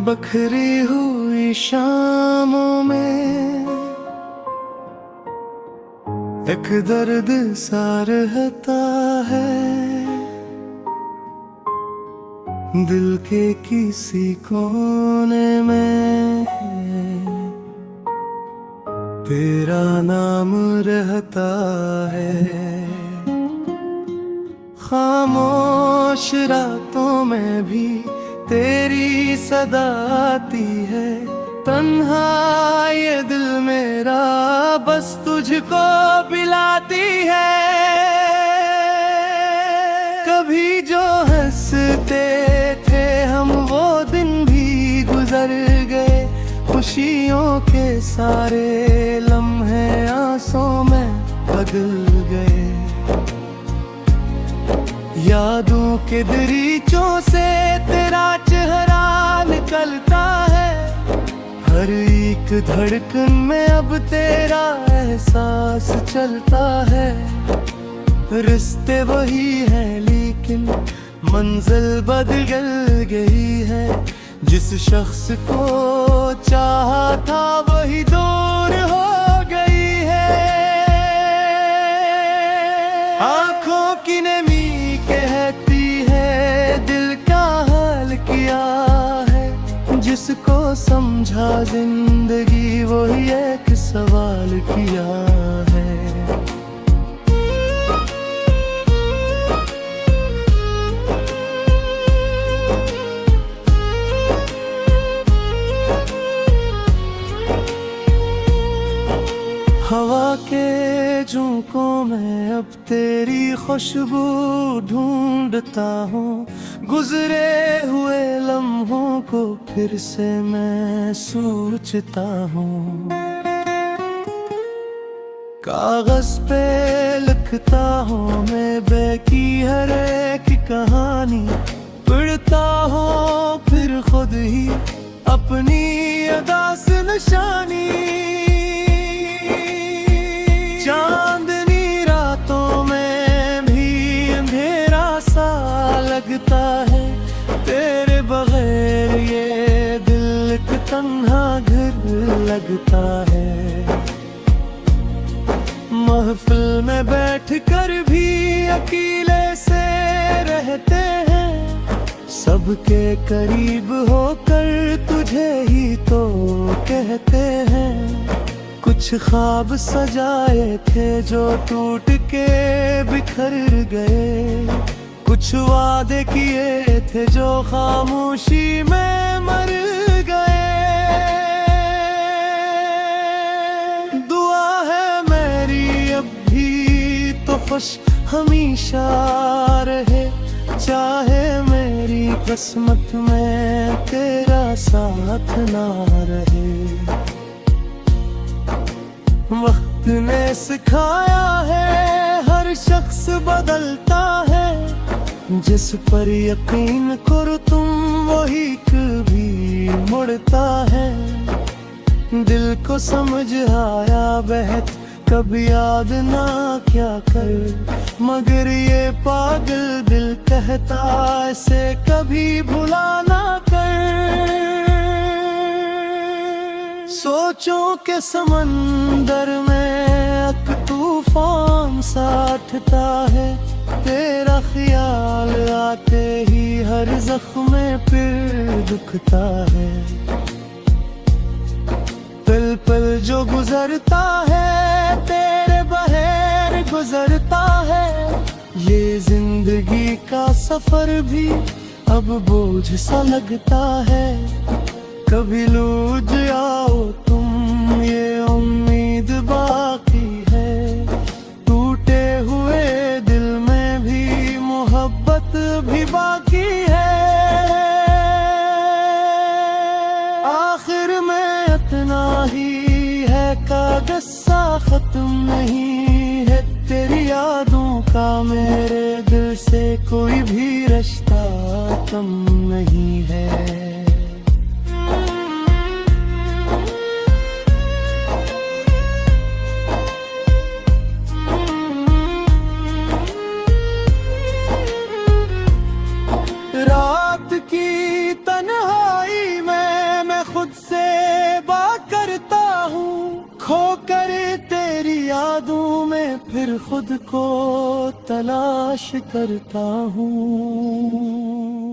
बखरी हुई शामों में एक दर्द सा रहता है, दिल के किसी कोने में तेरा नाम रहता है। खामोश रातों में भी तेरी सदा आती है, तन्हा ये दिल मेरा बस तुझको पिलाती है। कभी जो हंसते थे हम वो दिन भी गुजर गए, खुशियों के सारे लम्हे आंसुओं में बदल गए। यादों के दरीचों से तेरा चेहरा निकलता है, हर एक धड़कन में अब तेरा एहसास चलता है। रिश्ते वही हैं लेकिन मंजिल बदल गई है, जिस शख्स को चाहा था वही दूर हो गई है। आंखों की नमी कहती है दिल का हाल किया है, जिसको समझा जिंदगी वही एक सवाल किया है। हवा के झोंकों में अब तेरी खुशबू ढूंढता हूँ, गुजरे हुए लम्हों को फिर से मैं सोचता हूँ। कागज पे लिखता हूँ मैं बेकी हर एक कहानी, पढ़ता हूँ फिर खुद ही अपनी अदा से निशानी। चांदनी रातों में भी अंधेरा सा लगता है, तेरे बगैर ये दिल का तन्हा घर लगता है। महफिल में बैठ कर भी अकेले से रहते हैं, सबके करीब होकर तुझे ही तो कहते हैं। कुछ ख्वाब सजाए थे जो टूट के बिखर गए, कुछ वादे किए थे जो खामोशी में मर गए। दुआ है मेरी अब भी तो खुश हमेशा रहे, चाहे मेरी किस्मत में तेरा साथ ना रहे। वक्त ने सिखाया है हर शख्स बदलता है, जिस पर यकीन करो तुम वही कभी मुड़ता है। दिल को समझ आया बहत कभी याद ना क्या कर, मगर ये पागल दिल कहता इसे कभी भुला ना कर। सोचों के समंदर में एक तूफान सा उठता है, तेरा ख्याल आते ही हर जख्म फिर दुखता है। पल पल जो गुजरता है तेरे बगैर गुजरता है, ये जिंदगी का सफर भी अब बोझ सा लगता है। कभी लूझ आओ तुम ये उम्मीद बाकी है, टूटे हुए दिल में भी मोहब्बत भी बाकी है। आखिर में इतना ही है, कागज सा खत्म नहीं है, तेरी यादों का मेरे दिल से कोई भी रिश्ता कम नहीं है। रात की तन्हाई में यादों में फिर खुद को तलाश करता हूँ।